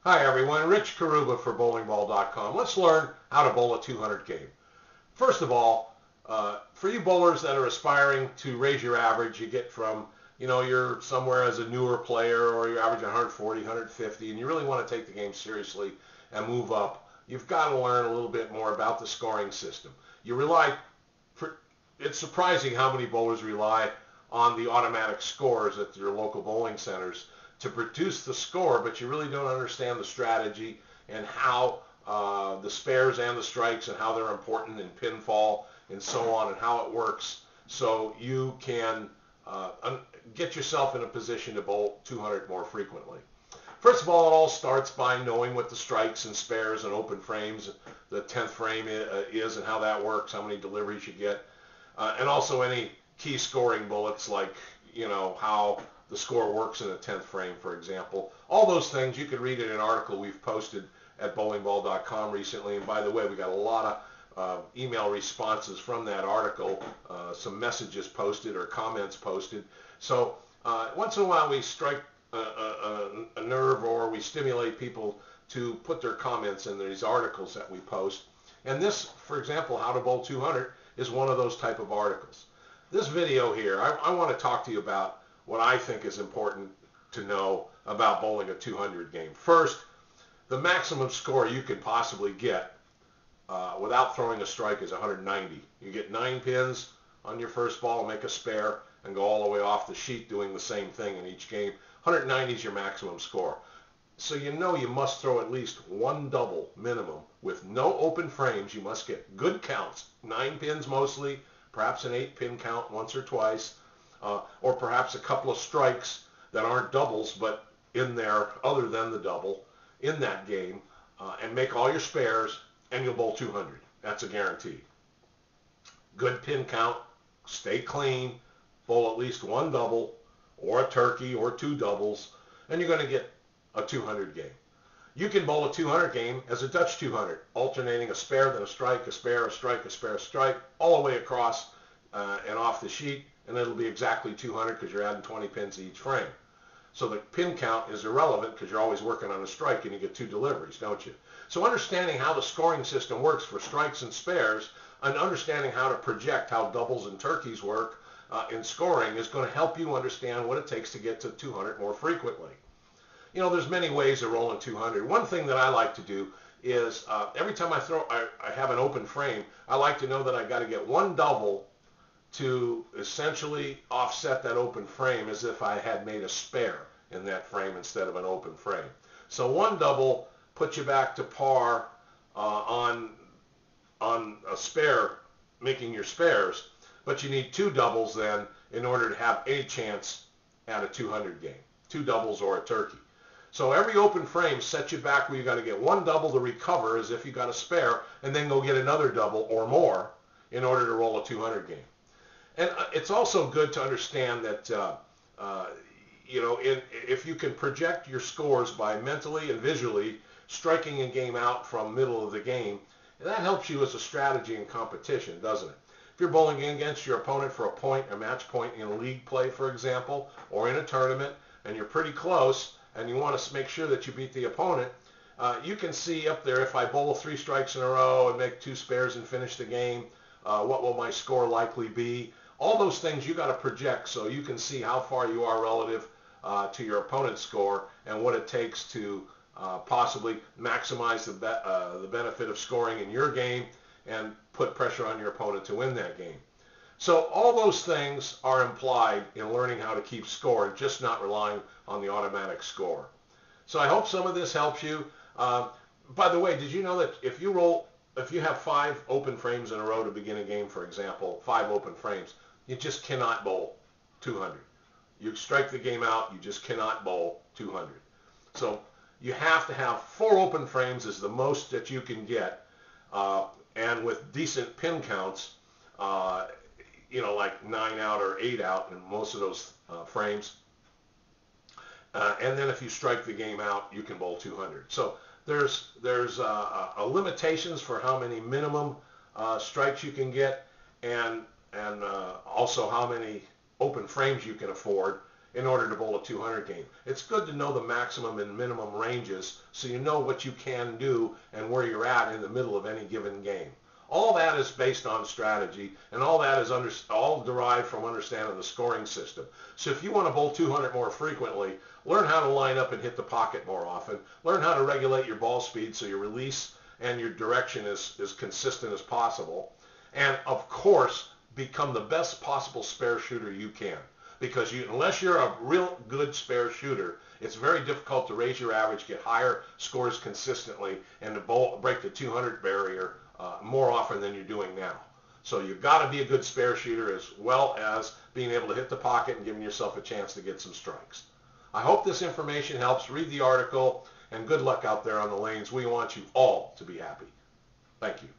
Hi everyone, Rich Karuba for bowlingball.com. Let's learn how to bowl a 200 game. First of all, for you bowlers that are aspiring to raise your average, you get from, you're somewhere as a newer player or you're averaging 140, 150, and you really want to take the game seriously and move up, you've got to learn a little bit more about the scoring system. It's surprising how many bowlers rely on the automatic scores at your local bowling centers to produce the score, but you really don't understand the strategy and how the spares and the strikes and how they're important in pinfall and so on and how it works, so you can get yourself in a position to bowl 200 more frequently. First of all, it all starts by knowing what the strikes and spares and open frames, the 10th frame is and how that works, how many deliveries you get, and also any key scoring bullets like, how the score works in a 10th frame, for example. All those things you can read in an article we've posted at bowlingball.com recently. And by the way, we got a lot of email responses from that article, some messages posted or comments posted. So once in a while we strike a nerve or we stimulate people to put their comments in these articles that we post. And this, for example, How to Bowl 200, is one of those type of articles. This video here, I want to talk to you about what I think is important to know about bowling a 200 game. First, the maximum score you could possibly get without throwing a strike is 190. You get 9 pins on your first ball, make a spare, and go all the way off the sheet doing the same thing in each game. 190 is your maximum score. So you must throw at least one double minimum with no open frames. You must get good counts, 9 pins mostly, perhaps an 8-pin count once or twice, or perhaps a couple of strikes that aren't doubles but in there other than the double in that game, and make all your spares, and you'll bowl 200. That's a guarantee. Good pin count, stay clean, bowl at least one double or a turkey or 2 doubles, and you're going to get a 200 game. You can bowl a 200 game as a Dutch 200, alternating a spare, then a strike, a spare, a strike, a spare, a strike, all the way across and off the sheet, and it'll be exactly 200 because you're adding 20 pins to each frame. So the pin count is irrelevant because you're always working on a strike and you get 2 deliveries, don't you? So understanding how the scoring system works for strikes and spares and understanding how to project how doubles and turkeys work in scoring is going to help you understand what it takes to get to 200 more frequently. There's many ways of rolling 200. One thing that I like to do is every time I have an open frame, I like to know that I got to get one double to essentially offset that open frame as if I had made a spare in that frame instead of an open frame. So one double puts you back to par on a spare, making your spares, but you need 2 doubles then in order to have a chance at a 200 game, 2 doubles or a turkey. So every open frame sets you back where you got to get one double to recover as if you got a spare, and then go get another double or more in order to roll a 200 game. And it's also good to understand that, if you can project your scores by mentally and visually striking a game out from middle of the game, that helps you as a strategy in competition, doesn't it? If you're bowling against your opponent for a point, a match point in league play, for example, or in a tournament, and you're pretty close, and you want to make sure that you beat the opponent, you can see up there, if I bowl 3 strikes in a row and make 2 spares and finish the game, what will my score likely be? All those things you got to project so you can see how far you are relative to your opponent's score and what it takes to possibly maximize the benefit of scoring in your game and put pressure on your opponent to win that game. So all those things are implied in learning how to keep score, just not relying on the automatic score. So I hope some of this helps you. By the way, did you know that if you have 5 open frames in a row to begin a game, for example, 5 open frames, you just cannot bowl 200. You strike the game out, you just cannot bowl 200. So you have to have 4 open frames is the most that you can get, and with decent pin counts, like 9 out or 8 out in most of those frames. And then if you strike the game out, you can bowl 200. So there's limitations for how many minimum strikes you can get, and also how many open frames you can afford, in order to bowl a 200 game. It's good to know the maximum and minimum ranges so you know what you can do and where you're at in the middle of any given game. All that is based on strategy, and all that is all derived from understanding the scoring system. So if you want to bowl 200 more frequently, learn how to line up and hit the pocket more often. Learn how to regulate your ball speed so your release and your direction is consistent as possible. And of course, become the best possible spare shooter you can. Because unless you're a real good spare shooter, it's very difficult to raise your average, get higher scores consistently, and to break the 200 barrier more often than you're doing now. So you've got to be a good spare shooter as well as being able to hit the pocket and giving yourself a chance to get some strikes. I hope this information helps. Read the article, and good luck out there on the lanes. We want you all to be happy. Thank you.